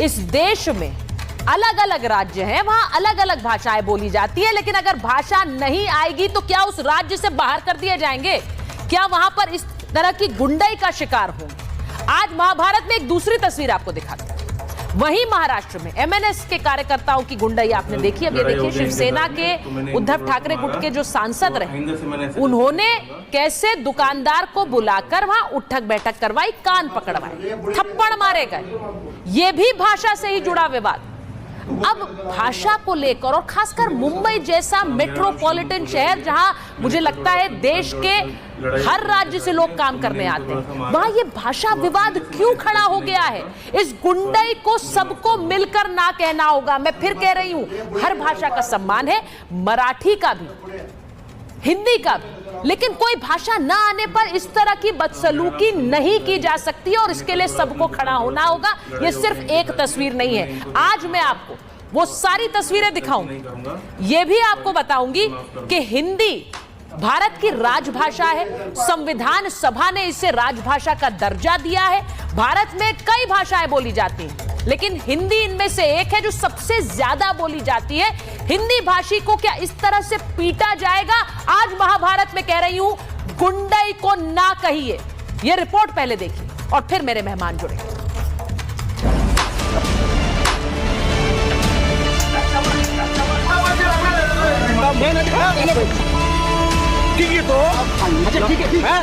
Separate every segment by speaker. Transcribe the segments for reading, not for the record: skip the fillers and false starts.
Speaker 1: इस देश में अलग अलग राज्य हैं, वहां अलग अलग भाषाएं बोली जाती है, लेकिन अगर भाषा नहीं आएगी तो क्या उस राज्य से बाहर कर दिए जाएंगे? क्या वहां पर इस तरह की गुंडाई का शिकार होंगे? आज महाभारत में एक दूसरी तस्वीर आपको दिखाते हैं। वहीं महाराष्ट्र में एमएनएस के कार्यकर्ताओं की गुंडाई आपने देखी। अब ये देखिए, शिवसेना के उद्धव ठाकरे गुट के जो सांसद रहे, उन्होंने कैसे दुकानदार को बुलाकर वहां उठक बैठक करवाई, कान पकड़वाए, थप्पड़ मारे गए। ये भी भाषा से ही जुड़ा विवाद। अब भाषा को लेकर, और खासकर मुंबई जैसा मेट्रोपॉलिटन शहर जहां मुझे लगता है देश के हर राज्य से लोग काम करने आते हैं, वहां ये भाषा विवाद क्यों खड़ा हो गया है? इस गुंडाई को सबको मिलकर ना कहना होगा। मैं फिर कह रही हूं, हर भाषा का सम्मान है, मराठी का भी, हिंदी का भी, लेकिन कोई भाषा ना आने पर इस तरह की बदसलूकी नहीं की जा सकती और इसके लिए सबको खड़ा होना होगा। ये सिर्फ एक तस्वीर नहीं है। आज मैं आपको वो सारी तस्वीरें दिखाऊंगी। ये भी आपको बताऊंगी कि हिंदी भारत की राजभाषा है। संविधान सभा ने इसे राजभाषा का दर्जा दिया है। भारत में कई भाषाएं बोली जाती हैं, लेकिन हिंदी इनमें से एक है जो सबसे ज्यादा बोली जाती है। हिंदी भाषी को क्या इस तरह से पीटा जाएगा? आज महाभारत में कह रही हूं, गुंडाई को ना कहिए। यह रिपोर्ट पहले देखिए और फिर मेरे मेहमान जुड़े।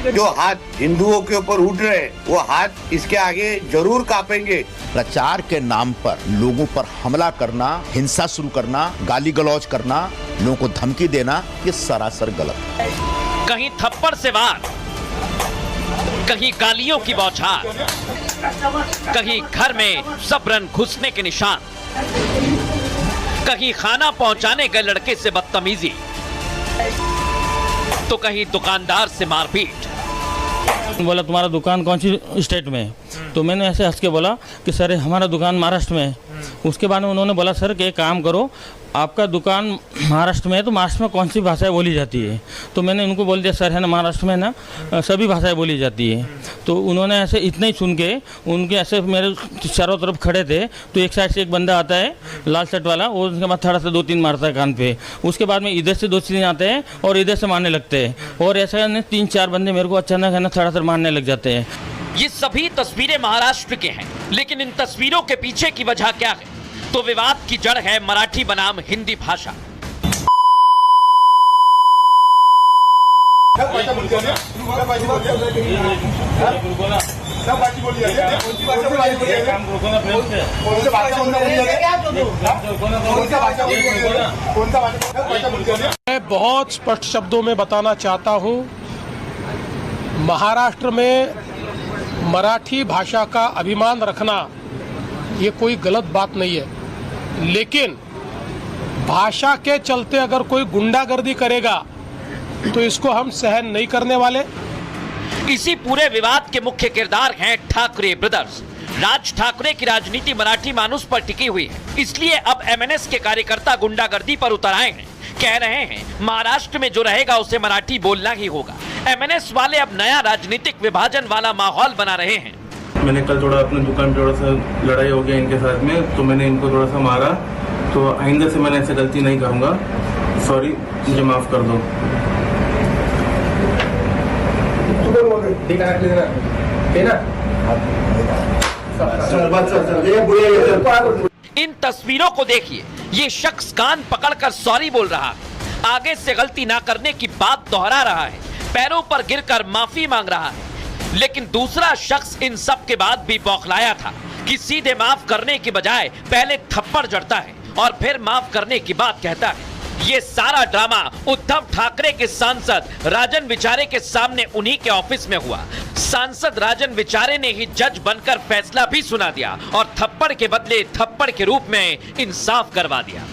Speaker 2: जो हाथ हिंदुओं के ऊपर उठ रहे हैं, वो हाथ इसके आगे जरूर कांपेंगे।
Speaker 3: प्रचार के नाम पर लोगों पर हमला करना, हिंसा शुरू करना, गाली गलौज करना, लोगों को धमकी देना, ये सरासर गलत है।
Speaker 4: कहीं थप्पड़ से वार, कहीं गालियों की बौछार, कहीं घर में सबरन घुसने के निशान, कहीं खाना पहुंचाने गए लड़के से बदतमीजी, तो कहीं दुकानदार से मारपीट।
Speaker 5: बोला तुम्हारा दुकान कौन सी स्टेट में है? तो मैंने ऐसे हंस के बोला कि सर हमारा दुकान महाराष्ट्र में है। उसके बाद में उन्होंने बोला सर कि एक काम करो, आपका दुकान महाराष्ट्र में है तो महाराष्ट्र में कौन सी भाषाएं बोली जाती है? तो मैंने उनको बोल दिया सर है ना, महाराष्ट्र में ना सभी भाषाएं बोली जाती है। तो उन्होंने ऐसे इतना ही सुन के, उनके ऐसे मेरे चारों तरफ खड़े थे, तो एक साइड से एक बंदा आता है लाल शर्ट वाला, और उसके बाद थोड़ा सा 2-3 मारता है कान पे। उसके बाद में इधर से 2-3 आते हैं और इधर से मारने लगते हैं, और ऐसा 3-4 बंदे मेरे को अचानक है ना थोड़ा सा मारने लग जाते हैं।
Speaker 4: ये सभी तस्वीरें महाराष्ट्र के हैं, लेकिन इन तस्वीरों के पीछे की वजह क्या है? तो विवाद की जड़ है मराठी बनाम हिंदी भाषा।
Speaker 6: मैं बहुत स्पष्ट शब्दों में बताना चाहता हूं, महाराष्ट्र में मराठी भाषा का अभिमान रखना ये कोई गलत बात नहीं है, लेकिन भाषा के चलते अगर कोई गुंडागर्दी करेगा तो इसको हम सहन नहीं करने वाले।
Speaker 4: इसी पूरे विवाद के मुख्य किरदार हैं ठाकरे ब्रदर्स। राज ठाकरे की राजनीति मराठी मानुस पर टिकी हुई है, इसलिए अब एमएनएस के कार्यकर्ता गुंडागर्दी पर उतर आए हैं। कह रहे हैं महाराष्ट्र में जो रहेगा उसे मराठी बोलना ही होगा। एमएनएस वाले अब नया राजनीतिक विभाजन वाला माहौल बना रहे हैं।
Speaker 7: मैंने कल थोड़ा अपने दुकान पे थोड़ा सा लड़ाई हो गया इनके साथ में, तो मैंने इनको थोड़ा सा मारा। तो आइंदा से मैंने ऐसे गलती नहीं करूँगा, सॉरी, मुझे माफ़ कर दो।
Speaker 4: इन तस्वीरों को देखिए, ये शख्स कान पकड़कर सॉरी बोल रहा है, आगे से गलती ना करने की बात दोहरा रहा है, पैरों पर गिरकर माफी मांग रहा है। लेकिन दूसरा शख्स इन सब के बाद भी बौखलाया था कि सीधे माफ करने की बजाय पहले थप्पड़ जड़ता है और फिर माफ करने की बात कहता है। ये सारा ड्रामा उद्धव ठाकरे के सांसद राजन विचारे के सामने उन्हीं के ऑफिस में हुआ। सांसद राजन विचारे ने ही जज बनकर फैसला भी सुना दिया और थप्पड़ के बदले थप्पड़ के रूप में इंसाफ करवा दिया।